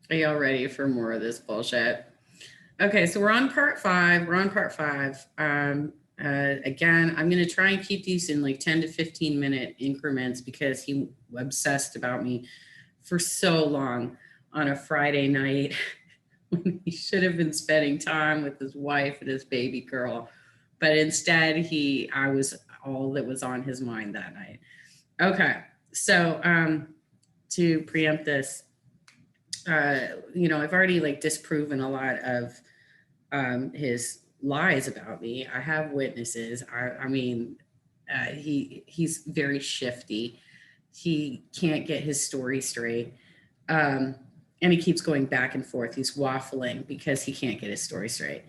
Are y'all ready for more of this bullshit? Okay, so we're on part five. We're on part five. Again, I'm going to try and keep these in like 10 to 15-minute increments because he obsessed about me for so long on a Friday night when he should have been spending time with his wife and his baby girl. But instead, I was all that was on his mind that night. Okay, so to preempt this, I've already like disproven a lot of his lies about me. I have witnesses. I mean, he's very shifty. He can't get his story straight, um, and he keeps going back and forth. He's waffling because he can't get his story straight.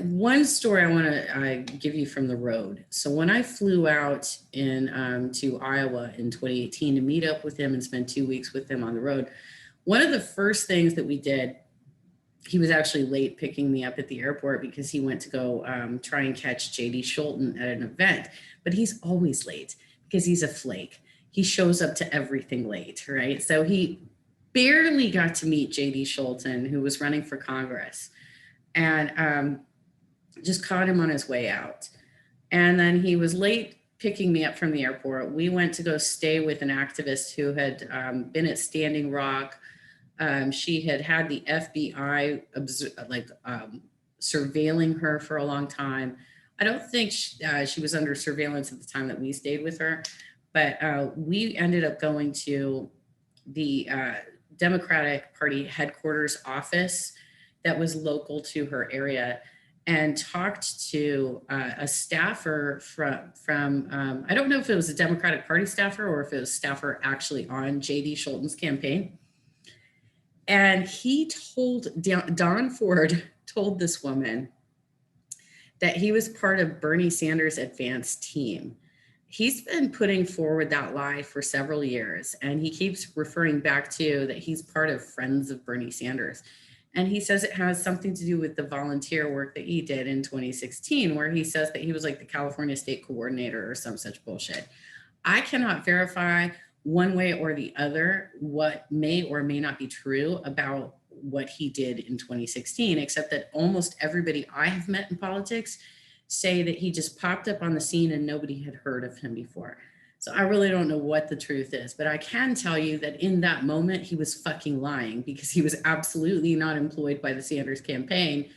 One story I want to give you from the road. So when I flew out in to Iowa in 2018 to meet up with him and spend 2 weeks with him on the road, one of the first things that we did, he was actually late picking me up at the airport because he went to go try and catch JD Schulten at an event. But he's always late because he's a flake. He shows up to everything late, right? So he barely got to meet JD Schulten, who was running for Congress, and just caught him on his way out. And then he was late picking me up from the airport. We went to go stay with an activist who had been at Standing Rock. She had the FBI surveilling her for a long time. I don't think she was under surveillance at the time that we stayed with her, but we ended up going to the Democratic Party headquarters office that was local to her area and talked to a staffer from I don't know if it was a Democratic Party staffer or if it was a staffer actually on JD Schulten's campaign. And he told Don Ford told this woman that he was part of Bernie Sanders' advance team. He's been putting forward that lie for several years, and he keeps referring back to that he's part of Friends of Bernie Sanders. And he says it has something to do with the volunteer work that he did in 2016, where he says that he was like the California state coordinator or some such bullshit. I cannot verify one way or the other what may or may not be true about what he did in 2016, except that almost everybody I have met in politics say that he just popped up on the scene and nobody had heard of him before. So I really don't know what the truth is, but I can tell you that in that moment, he was fucking lying because he was absolutely not employed by the Sanders campaign.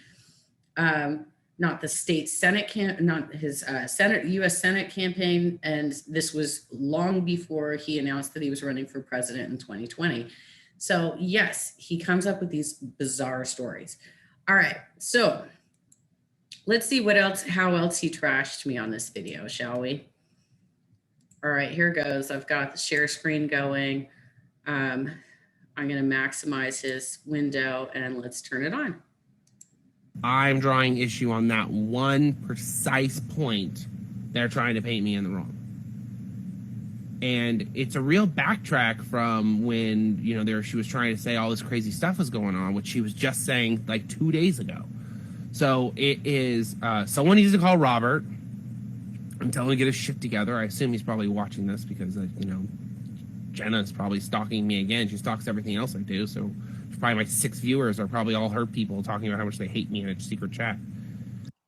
Not the state Senate not his Senate U.S. Senate campaign, and this was long before he announced that he was running for president in 2020. So yes, he comes up with these bizarre stories. All right, so let's see how else he trashed me on this video, shall we? All right, here goes. I've got the share screen going. I'm going to maximize his window and let's turn it on. I'm drawing issue on that one precise point. They're trying to paint me in the wrong. And it's a real backtrack from when, she was trying to say all this crazy stuff was going on, which she was just saying like 2 days ago. So it is, someone needs to call Robert and tell him to get his shit together. I assume he's probably watching this because, Jenna's probably stalking me again. She stalks everything else I do, so probably my 6 viewers are probably all her people talking about how much they hate me in a secret chat.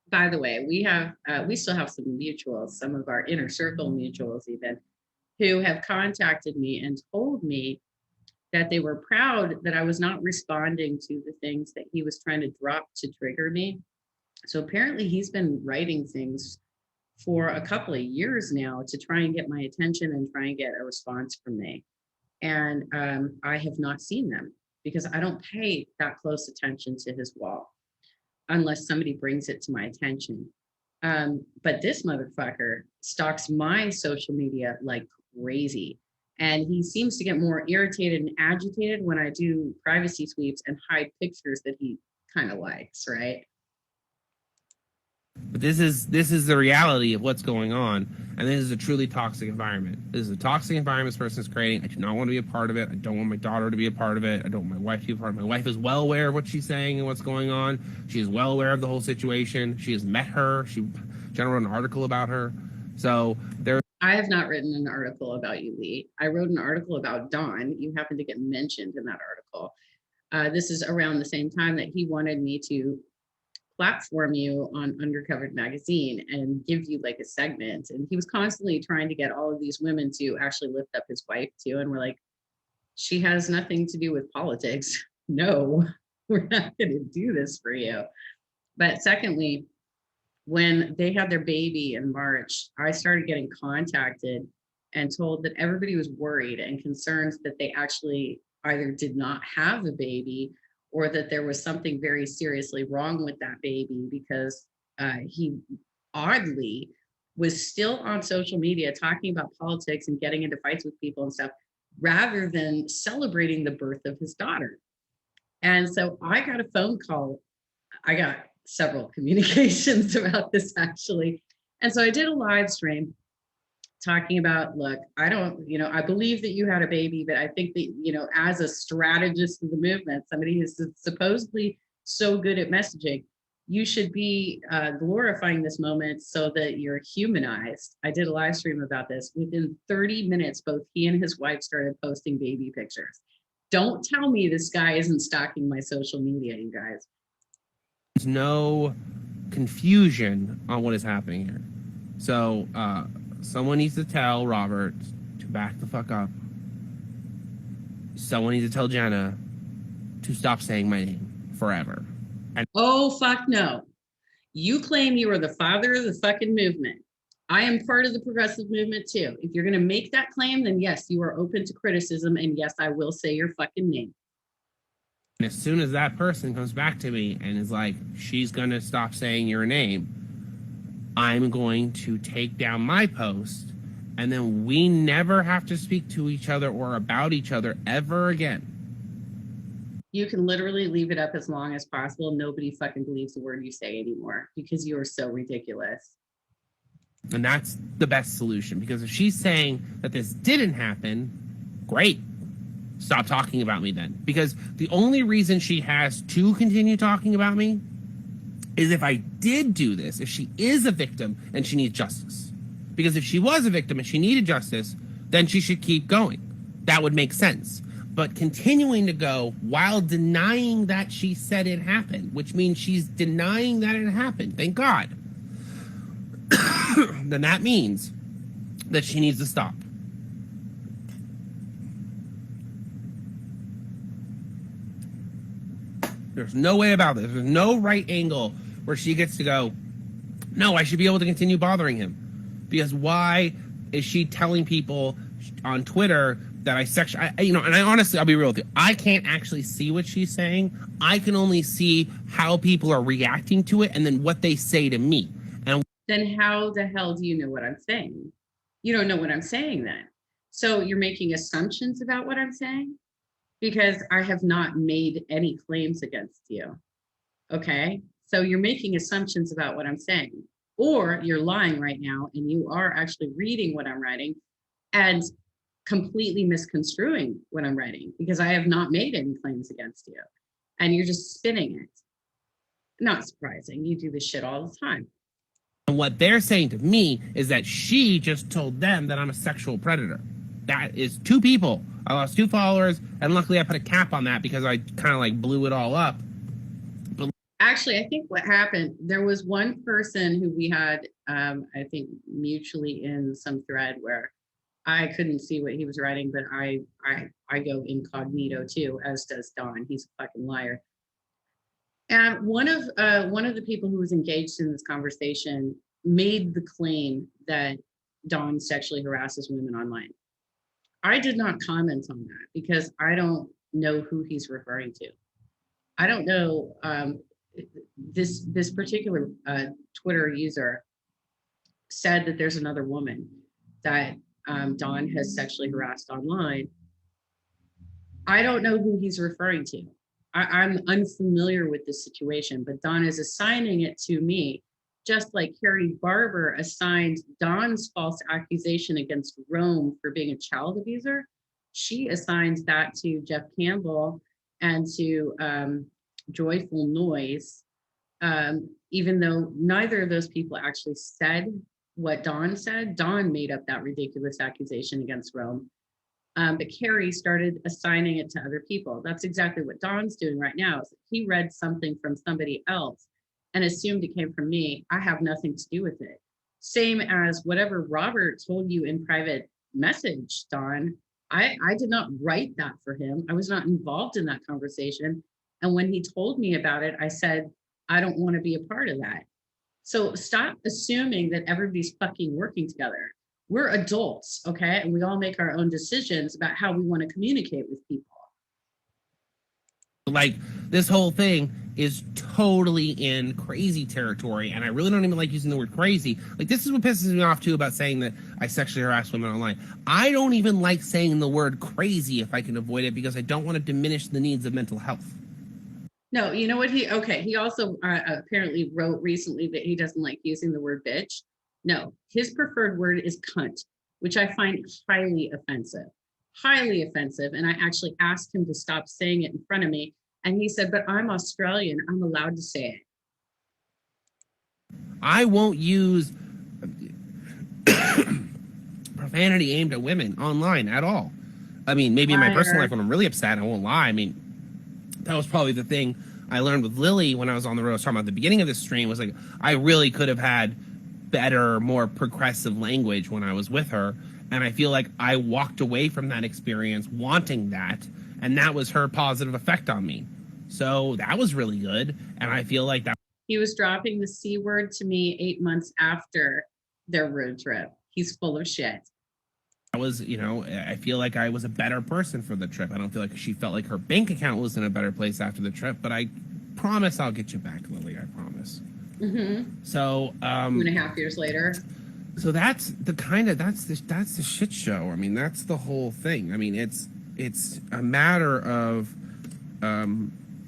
By the way, we still have some mutuals, some of our inner circle mutuals even, who have contacted me and told me that they were proud that I was not responding to the things that he was trying to drop to trigger me. So apparently he's been writing things for a couple of years now to try and get my attention and try and get a response from me. And I have not seen them because I don't pay that close attention to his wall unless somebody brings it to my attention. But this motherfucker stalks my social media like crazy. And he seems to get more irritated and agitated when I do privacy sweeps and hide pictures that he kind of likes, right? But this is the reality of what's going on, and this is a truly toxic environment. This is a toxic environment this person is creating. I do not want to be a part of it. I don't want my daughter to be a part of it. I don't want my wife to be a part of it. My wife is well aware of what she's saying and what's going on. She is well aware of the whole situation. She has met her. Jenna wrote an article about her. So I have not written an article about you, Lee. I wrote an article about Don. You happen to get mentioned in that article. This is around the same time that he wanted me to platform you on Undercovered Magazine and give you like a segment. And he was constantly trying to get all of these women to actually lift up his wife too. And we're like, she has nothing to do with politics. No, we're not going to do this for you. But secondly, when they had their baby in March, I started getting contacted and told that everybody was worried and concerned that they actually either did not have a baby or that there was something very seriously wrong with that baby because he oddly was still on social media talking about politics and getting into fights with people and stuff rather than celebrating the birth of his daughter. And so I got a phone call. I got several communications about this actually. And so I did a live stream talking about, look, I don't, I believe that you had a baby, but I think that, as a strategist of the movement, somebody who's supposedly so good at messaging, you should be glorifying this moment so that you're humanized. I did a live stream about this. Within 30 minutes, both he and his wife started posting baby pictures. Don't tell me this guy isn't stalking my social media, you guys. There's no confusion on what is happening here. So someone needs to tell Robert to back the fuck up. Someone needs to tell Jenna to stop saying my name forever. And oh, fuck no. You claim you are the father of the fucking movement. I am part of the progressive movement too. If you're going to make that claim, then yes, you are open to criticism. And yes, I will say your fucking name. And as soon as that person comes back to me and is like, she's going to stop saying your name, I'm going to take down my post. And then we never have to speak to each other or about each other ever again. You can literally leave it up as long as possible. Nobody fucking believes the word you say anymore because you are so ridiculous. And that's the best solution, because if she's saying that this didn't happen, great. Stop talking about me then. Because the only reason she has to continue talking about me is if I did do this, if she is a victim and she needs justice. Because if she was a victim and she needed justice, then she should keep going. That would make sense. But continuing to go while denying that she said it happened, which means she's denying that it happened, thank God, then that means that she needs to stop. There's no way about this. There's no right angle where she gets to go, no, I should be able to continue bothering him. Because why is she telling people on Twitter that and I honestly, I'll be real with you, I can't actually see what she's saying. I can only see how people are reacting to it and then what they say to me. And then how the hell do you know what I'm saying? You don't know what I'm saying then. So you're making assumptions about what I'm saying? Because I have not made any claims against you. Okay? So you're making assumptions about what I'm saying. Or you're lying right now and you are actually reading what I'm writing and completely misconstruing what I'm writing, because I have not made any claims against you. And you're just spinning it. Not surprising. You do this shit all the time. And what they're saying to me is that she just told them that I'm a sexual predator. That is 2 people. I lost 2 followers, and luckily I put a cap on that because I kind of like blew it all up. Actually, I think what happened, there was one person who we had, I think, mutually in some thread where I couldn't see what he was writing, but I go incognito too, as does Don. He's a fucking liar. And one of the people who was engaged in this conversation made the claim that Don sexually harasses women online. I did not comment on that because I don't know who he's referring to. I don't know. This particular Twitter user said that there's another woman that Don has sexually harassed online. I don't know who he's referring to. I'm unfamiliar with this situation, but Don is assigning it to me, just like Carrie Barber assigned Don's false accusation against Rome for being a child abuser. She assigned that to Jeff Campbell and to Joyful Noise, even though neither of those people actually said what Don said. Don made up that ridiculous accusation against Rome. But Carrie started assigning it to other people. That's exactly what Don's doing right now. Is he read something from somebody else and assumed it came from me. I have nothing to do with it. Same as whatever Robert told you in private message, Don. I did not write that for him. I was not involved in that conversation. And when he told me about it, I said, I don't want to be a part of that. So stop assuming that everybody's fucking working together. We're adults, okay? And we all make our own decisions about how we want to communicate with people. Like, this whole thing is totally in crazy territory, and I really don't even like using the word crazy. Like, this is what pisses me off too about saying that I sexually harass women online. I don't even like saying the word crazy if I can avoid it, because I don't want to diminish the needs of mental health. No, you know what he also apparently wrote recently that he doesn't like using the word bitch. No, his preferred word is cunt, which I find highly offensive. Highly offensive. And I actually asked him to stop saying it in front of me. And he said, but I'm Australian. I'm allowed to say it. I won't use profanity aimed at women online at all. I mean, maybe in my personal life when I'm really upset, I won't lie. I mean, that was probably the thing I learned with Lily when I was on the road. I was talking about at the beginning of this stream, was like, I really could have had better, more progressive language when I was with her. And I feel like I walked away from that experience wanting that. And that was her positive effect on me. So that was really good. And I feel like that. He was dropping the C word to me 8 months after their road trip. He's full of shit. I was, you know, I feel like I was a better person for the trip. I don't feel like she felt like her bank account was in a better place after the trip, but I promise I'll get you back, Lily. I promise. Mm-hmm. So, 2.5 years later. So that's the kind of, that's the shit show. I mean, that's the whole thing. I mean, it's a matter of,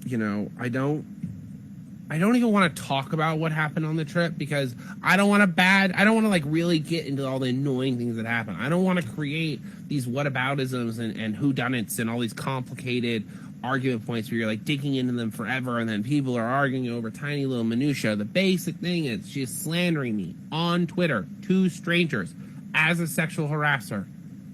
you know, I don't even want to talk about what happened on the trip, because I don't want to like really get into all the annoying things that happen. I don't want to create these whataboutisms and whodunits and all these complicated argument points where you're like digging into them forever, and then people are arguing over tiny little minutia. The basic thing is she's slandering me on Twitter to strangers as a sexual harasser.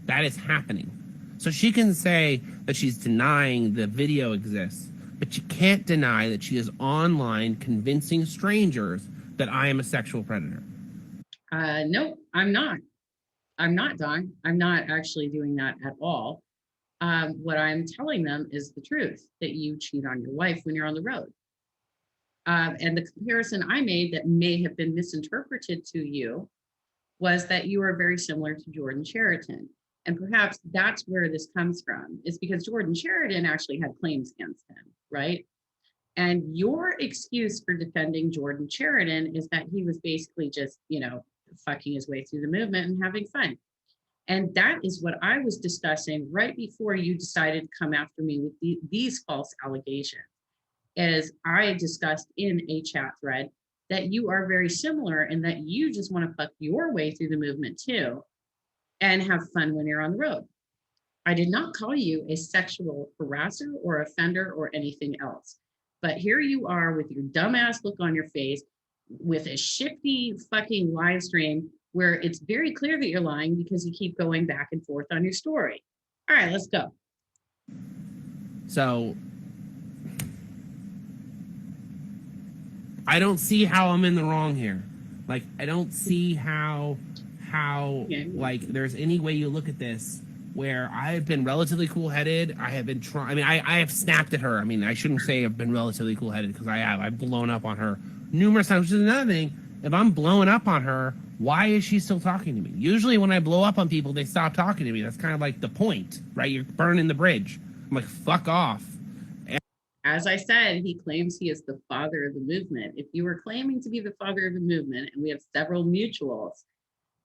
That is happening. So she can say that she's denying the video exists, but you can't deny that she is online convincing strangers that I am a sexual predator. No, I'm not. I'm not, Don. I'm not actually doing that at all. What I'm telling them is the truth, that you cheat on your wife when you're on the road. And the comparison I made that may have been misinterpreted to you was that you are very similar to Jordan Sheridan. And perhaps that's where this comes from, is because Jordan Sheridan actually had claims against him, right? And your excuse for defending Jordan Sheridan is that he was basically just, you know, fucking his way through the movement and having fun. And that is what I was discussing right before you decided to come after me with these false allegations. As I discussed in a chat thread, that you are very similar and that you just want to fuck your way through the movement too and have fun when you're on the road. I did not call you a sexual harasser or offender or anything else. But here you are with your dumbass look on your face with a shifty fucking live stream where it's very clear that you're lying because you keep going back and forth on your story. All right, let's go. So I don't see how I'm in the wrong here. Like, I don't see how like there's any way you look at this where I've been relatively cool-headed. I have been trying. I mean, I have snapped at her. I mean, I shouldn't say I've been relatively cool-headed, because I have. I've blown up on her numerous times, which is another thing. If I'm blowing up on her, why is she still talking to me? Usually when I blow up on people, they stop talking to me. That's kind of like the point, right? You're burning the bridge. I'm like, fuck off. As I said, he claims he is the father of the movement. If you were claiming to be the father of the movement, and we have several mutuals,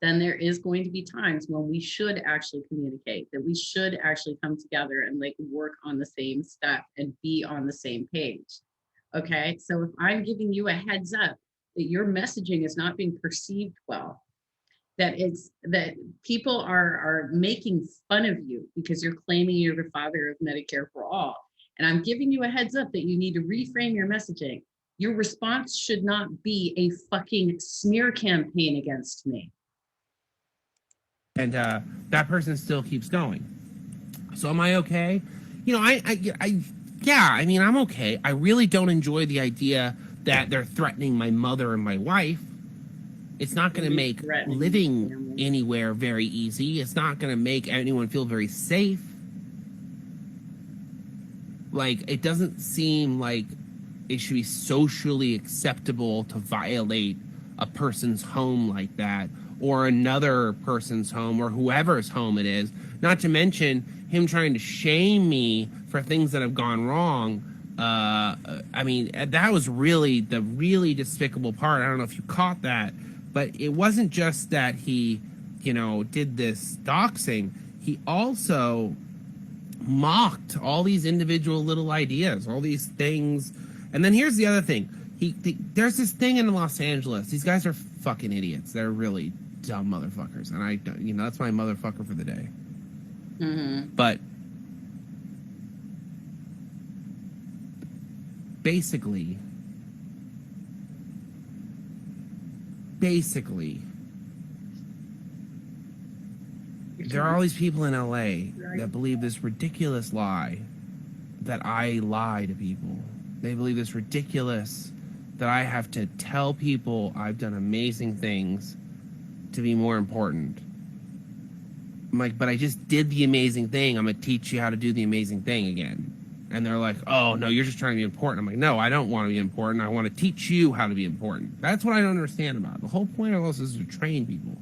then there is going to be times when we should actually communicate, that we should actually come together and like work on the same stuff and be on the same page. Okay, so if I'm giving you a heads up that your messaging is not being perceived well, that people are making fun of you because you're claiming you're the father of Medicare for all, and I'm giving you a heads up that you need to reframe your messaging. Your response should not be a fucking smear campaign against me. And that person still keeps going. So am I okay? You know, yeah, I mean, I'm okay. I really don't enjoy the idea that they're threatening my mother and my wife. It's not going to make Threatening the living family. anywhere very easy. It's not going to make anyone feel very safe. Like, it doesn't seem like it should be socially acceptable to violate a person's home like that, or another person's home, or whoever's home it is. Not to mention him trying to shame me for things that have gone wrong. I mean, that was really the really despicable part. I don't know if you caught that, but it wasn't just that he, did this doxing. He also mocked all these individual little ideas, all these things. And then here's the other thing. There's this thing in Los Angeles. These guys are fucking idiots. They're really dumb motherfuckers. And that's my motherfucker for the day. Mm-hmm. But basically, there are all these people in LA that believe this ridiculous lie that I lie to people. They believe this ridiculous that I have to tell people I've done amazing things to be more important. I'm like, but I just did the amazing thing. I'm going to teach you how to do the amazing thing again. And they're like, oh, no, you're just trying to be important. I'm like, no, I don't want to be important. I want to teach you how to be important. That's what I don't understand about it. The whole point of this is to train people.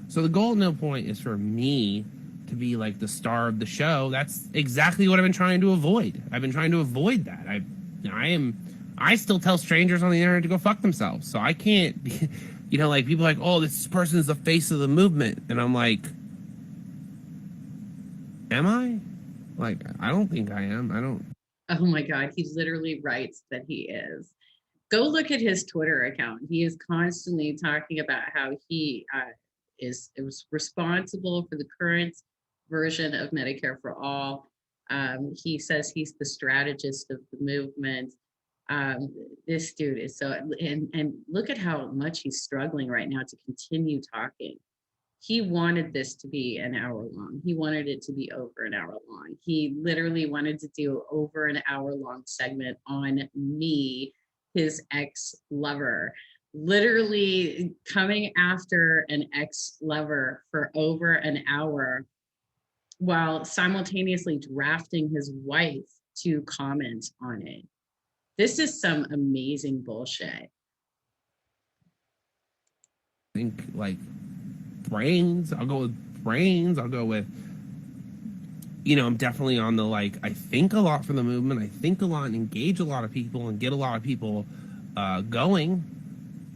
So the goal at no point is for me to be like the star of the show. That's exactly what I've been trying to avoid. I've been trying to avoid that. I still tell strangers on the internet to go fuck themselves. So I can't be, like people are like, oh, this person's the face of the movement. And I'm like, am I? Like, I don't think I am. I don't. Oh my God, he literally writes that he is. Go look at his Twitter account. He is constantly talking about how he was responsible for the current version of Medicare for All. He says he's the strategist of the movement. This dude is so, and look at how much he's struggling right now to continue talking. He wanted this to be an hour long. He wanted it to be over an hour long. He literally wanted to do over an hour long segment on me, his ex-lover, literally coming after an ex-lover for over an hour while simultaneously drafting his wife to comment on it. This is some amazing bullshit. I think like brains. I'll go with brains. I'll go with, I'm definitely on the I think a lot for the movement. I think a lot and engage a lot of people and get a lot of people going.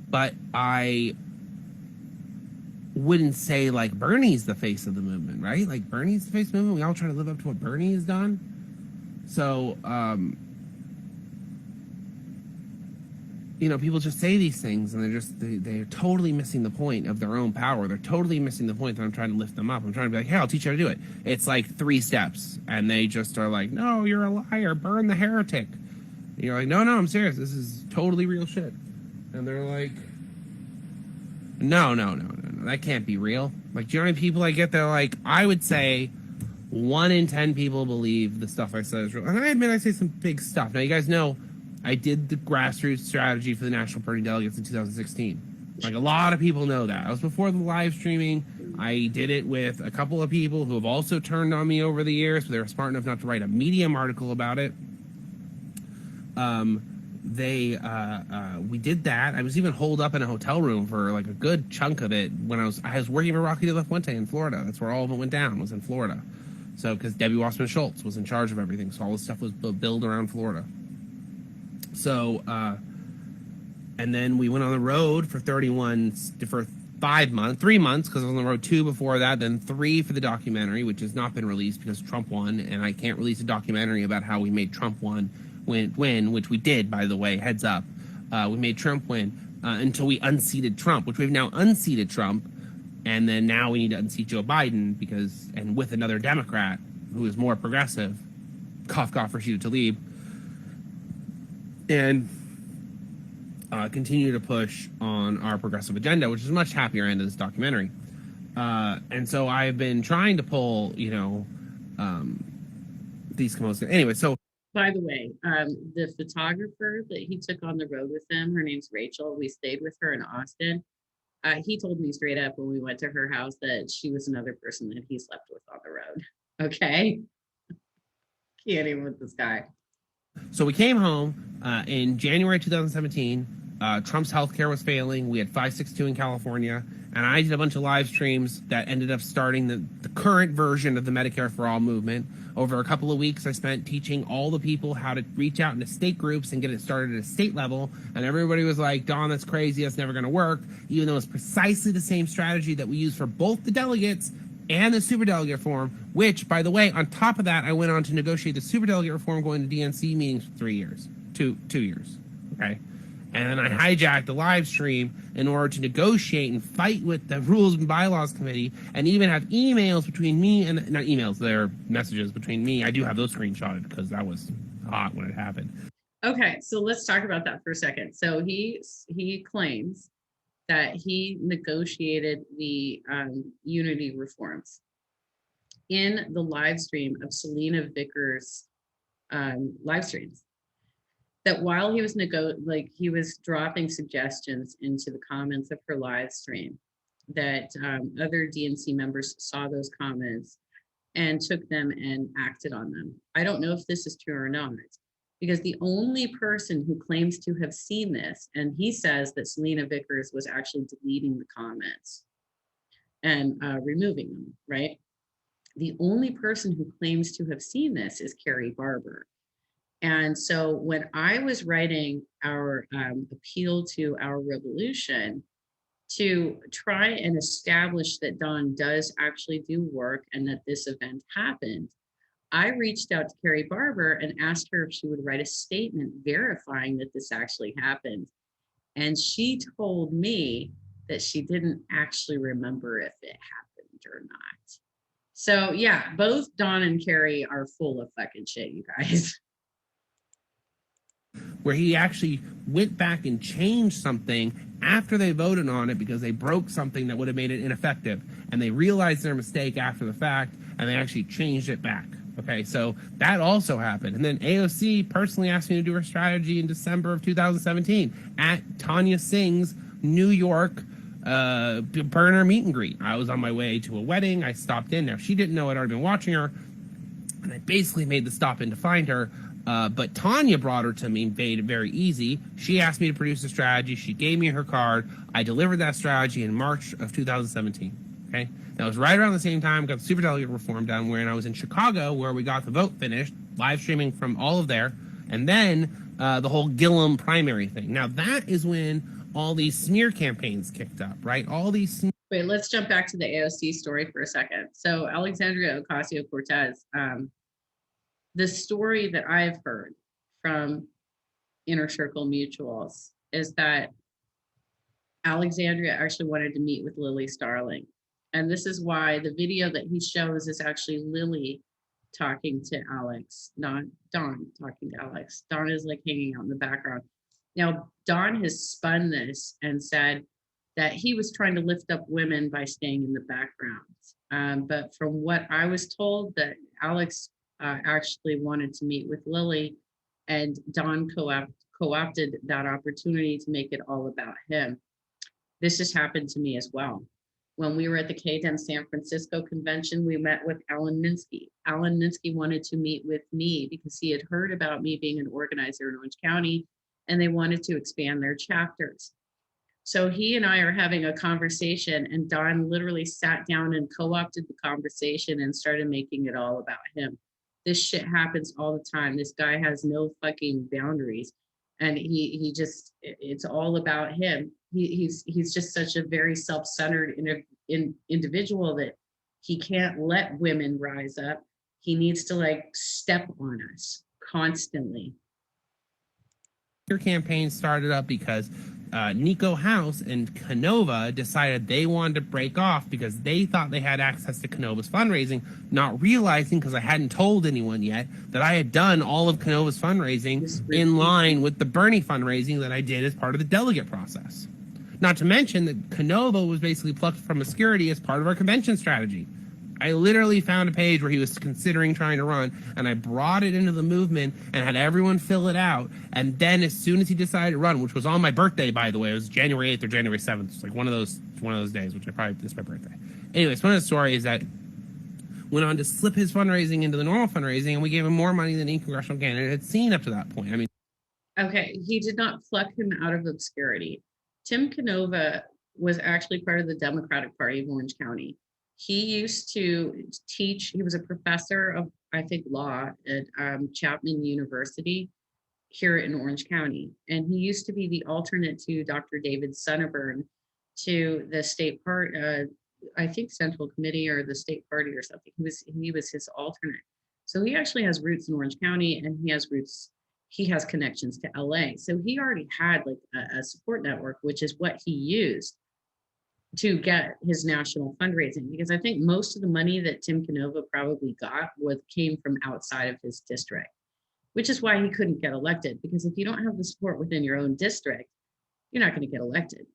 But I wouldn't say Bernie's the face of the movement, right? Like Bernie's the face of the movement. We all try to live up to what Bernie has done. So, people just say these things and they're totally missing the point of their own power. They're totally missing the point that I'm trying to lift them up. I'm trying to be like, hey, I'll teach you how to do it. It's like 3 steps. And they just are like, no, you're a liar. Burn the heretic. And you're like, no, I'm serious. This is totally real shit. And they're like, no. That can't be real. Like, do you know how many people I get that are like, I would say 1 in 10 people believe the stuff I said is real. And I admit I say some big stuff. Now, you guys know I did the grassroots strategy for the National Party delegates in 2016. Like, a lot of people know that. I was before the live streaming. I did it with a couple of people who have also turned on me over the years, but they were smart enough not to write a Medium article about it. We did that. I was even holed up in a hotel room for a good chunk of it when I was working for Rocky de la Fuente in Florida. That's where all of it went down, was in Florida. So, because Debbie Wasserman Schultz was in charge of everything, so all this stuff was built around Florida. So, and then we went on the road for 3 months, 3 months, because I was on the road 2 before that, then 3 for the documentary, which has not been released because Trump won, and I can't release a documentary about how we made Trump win, which we did, by the way, heads up. We made Trump win until we unseated Trump, which we've now unseated Trump, and then now we need to unseat Joe Biden and with another Democrat who is more progressive, cough, cough, Rashida Tlaib, and continue to push on our progressive agenda, which is a much happier end of this documentary. And so I've been trying to pull, Northeast Coast. Anyway, so By the way, the photographer that he took on the road with him, her name's Rachel. We stayed with her in Austin. He told me straight up when we went to her house that she was another person that he slept with on the road. Okay. Can't even with this guy. So we came home in January 2017. Trump's healthcare was failing. We had 562 in California, and I did a bunch of live streams that ended up starting the current version of the Medicare for All movement. Over a couple of weeks, I spent teaching all the people how to reach out into state groups and get it started at a state level. And everybody was like, Don, that's crazy. That's never going to work. Even though it's precisely the same strategy that we use for both the delegates and the superdelegate reform, which, by the way, on top of that, I went on to negotiate the superdelegate reform going to DNC meetings for 3 years, two years, okay? And then I hijacked the live stream in order to negotiate and fight with the Rules and Bylaws Committee and even have emails between me and, not emails, they're messages between me. I do have those screenshotted because that was hot when it happened. Okay, so let's talk about that for a second. So he claims that he negotiated the unity reforms in the live stream of Selena Vickers' live streams. That while he was he was dropping suggestions into the comments of her live stream, that other DNC members saw those comments and took them and acted on them. I don't know if this is true or not, because the only person who claims to have seen this, and he says that Selena Vickers was actually deleting the comments and removing them, right? The only person who claims to have seen this is Carrie Barber. And so when I was writing our appeal to our revolution to try and establish that Dawn does actually do work and that this event happened, I reached out to Carrie Barber and asked her if she would write a statement verifying that this actually happened. And she told me that she didn't actually remember if it happened or not. So yeah, both Dawn and Carrie are full of fucking shit, you guys. Where he actually went back and changed something after they voted on it because they broke something that would have made it ineffective. And they realized their mistake after the fact, and they actually changed it back. Okay, so that also happened. And then AOC personally asked me to do her strategy in December of 2017 at Tanya Singh's New York burner meet and greet. I was on my way to a wedding. I stopped in. Now, she didn't know I'd already been watching her. And I basically made the stop in to find her. But Tanya brought her to me, made it very easy. She asked me to produce a strategy. She gave me her card. I delivered that strategy in March of 2017. Okay, that was right around the same time I got the superdelegate reform done, where I was in Chicago, where we got the vote finished, live streaming from all of there, and then the whole Gillum primary thing. Now that is when all these smear campaigns kicked up, right? All these. Wait, let's jump back to the AOC story for a second. So Alexandria Ocasio-Cortez. The story that I've heard from Inner Circle Mutuals is that Alexandria actually wanted to meet with Lily Starling. And this is why the video that he shows is actually Lily talking to Alex, not Dawn talking to Alex. Dawn is like hanging out in the background. Now, Dawn has spun this and said that he was trying to lift up women by staying in the background. But from what I was told, that Alex actually wanted to meet with Lily, and Dawn co-opted that opportunity to make it all about him. This has happened to me as well. When we were at the KDEM San Francisco convention, we met with Alan Minsky. Alan Minsky wanted to meet with me because he had heard about me being an organizer in Orange County, and they wanted to expand their chapters. So he and I are having a conversation, and Dawn literally sat down and co-opted the conversation and started making it all about him. This shit happens all the time. This guy has no fucking boundaries, and he just, it's all about him. He's just such a very self-centered individual that he can't let women rise up. He needs to like step on us constantly. Your campaign started up because Nico House and Canova decided they wanted to break off because they thought they had access to Canova's fundraising, not realizing, because I hadn't told anyone yet, that I had done all of Canova's fundraising in line with the Bernie fundraising that I did as part of the delegate process. Not to mention that Canova was basically plucked from obscurity as part of our convention strategy. I literally found a page where he was considering trying to run, and I brought it into the movement and had everyone fill it out. And then as soon as he decided to run, which was on my birthday, by the way, it was January 8th or January 7th. It's like one of those days, which I probably, it's my birthday. Anyways, one of the stories that went on to slip his fundraising into the normal fundraising, and we gave him more money than any congressional candidate had seen up to that point. I mean, Okay, he did not pluck him out of obscurity. Tim Canova was actually part of the Democratic Party of Orange County. He used to teach, he was a professor of, I think, law at Chapman University here in Orange County. And he used to be the alternate to Dr. David Sunneburn to the state part, I think Central Committee or the state party or something. He was his alternate. So he actually has roots in Orange County, and he has connections to LA. So he already had like a support network, which is what he used to get his national fundraising. Because I think most of the money that Tim Canova probably got came from outside of his district, which is why he couldn't get elected. Because if you don't have the support within your own district, you're not going to get elected,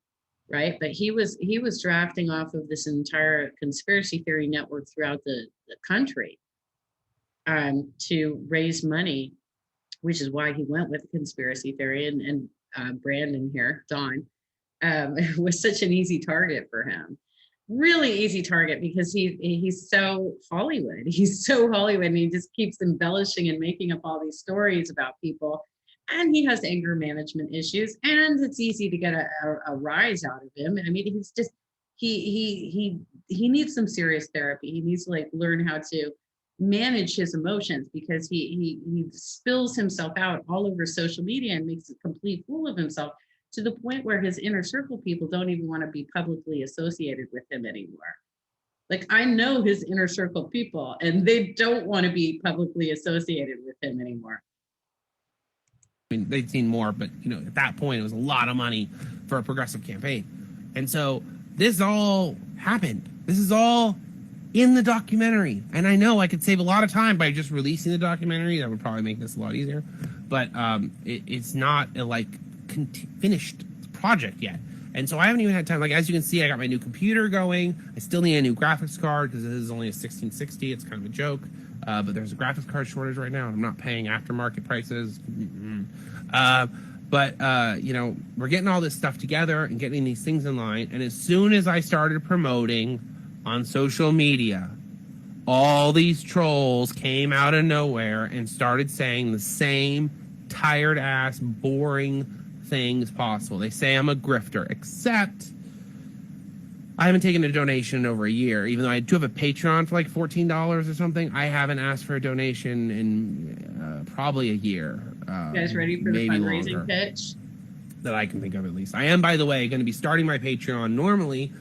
right? But he was drafting off of this entire conspiracy theory network throughout the country to raise money, which is why he went with conspiracy theory. And Brandon here, Don, was such an easy target for him. Really easy target, because he's so Hollywood. He's so Hollywood, and he just keeps embellishing and making up all these stories about people. And he has anger management issues, and it's easy to get a rise out of him. I mean, he's just he needs some serious therapy. He needs to like learn how to manage his emotions, because he spills himself out all over social media and makes a complete fool of himself, to the point where his inner circle people don't even want to be publicly associated with him anymore. Like, I know his inner circle people, and they don't want to be publicly associated with him anymore. I mean, they'd seen more, but you know, at that point, it was a lot of money for a progressive campaign. And so this all happened. This is all in the documentary. And I know I could save a lot of time by just releasing the documentary. That would probably make this a lot easier. But it's not a finished project yet. And so I haven't even had time. Like, as you can see, I got my new computer going. I still need a new graphics card because this is only a 1660. It's kind of a joke. But there's a graphics card shortage right now, and I'm not paying aftermarket prices. You know, we're getting all this stuff together and getting these things in line. And as soon as I started promoting on social media, all these trolls came out of nowhere and started saying the same tired ass, boring things possible. They say I'm a grifter, except I haven't taken a donation in over a year. Even though I do have a Patreon for like $14 or something, I haven't asked for a donation in probably a year. You guys ready for the fundraising pitch? That I can think of, at least. I am, by the way, going to be starting my Patreon. Normally,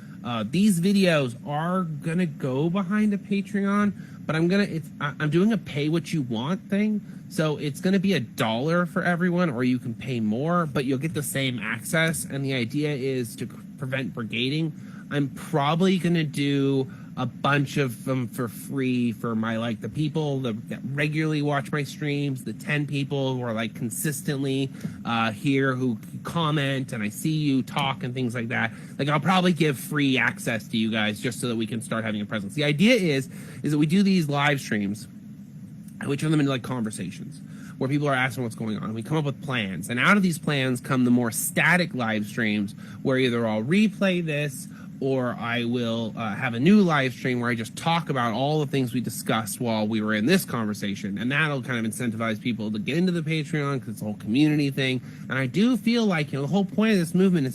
these videos are going to go behind a Patreon, but I'm doing a pay what you want thing. So it's going to be $1 for everyone, or you can pay more, but you'll get the same access. And the idea is to prevent brigading. I'm probably going to do a bunch of them for free for my, the people that regularly watch my streams, the 10 people who are consistently here, who comment, and I see you talk and things like that. I'll probably give free access to you guys just so that we can start having a presence. The idea is that we do these live streams, and we turn them into conversations where people are asking what's going on. We come up with plans, and out of these plans come the more static live streams where either I'll replay this or I will have a new live stream where I just talk about all the things we discussed while we were in this conversation. And that'll kind of incentivize people to get into the Patreon, because it's a whole community thing. And I do feel like, the whole point of this movement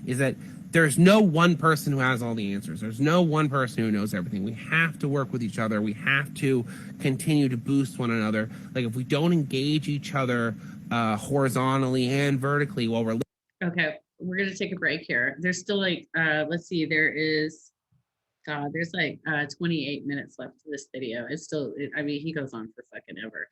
is that there's no one person who has all the answers. There's no one person who knows everything. We have to work with each other. We have to continue to boost one another. If we don't engage each other horizontally and vertically while we're... Okay, we're going to take a break here. There's still let's see, there's 28 minutes left to this video. It's still, he goes on for fucking ever.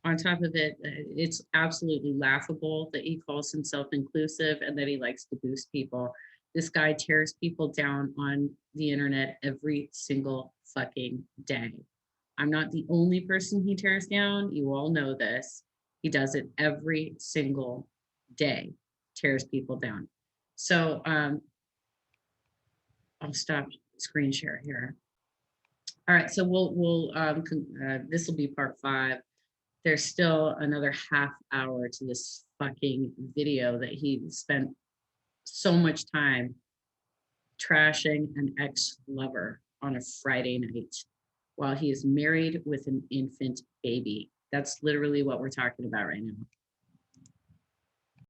On top of it, it's absolutely laughable that he calls himself inclusive and that he likes to boost people. This guy tears people down on the internet every single fucking day. I'm not the only person he tears down. You all know this. He does it every single day, tears people down. So I'll stop screen share here. All right, so this will be part 5. There's still another half hour to this fucking video that he spent so much time trashing an ex-lover on a Friday night while he is married with an infant baby. That's literally what we're talking about right now.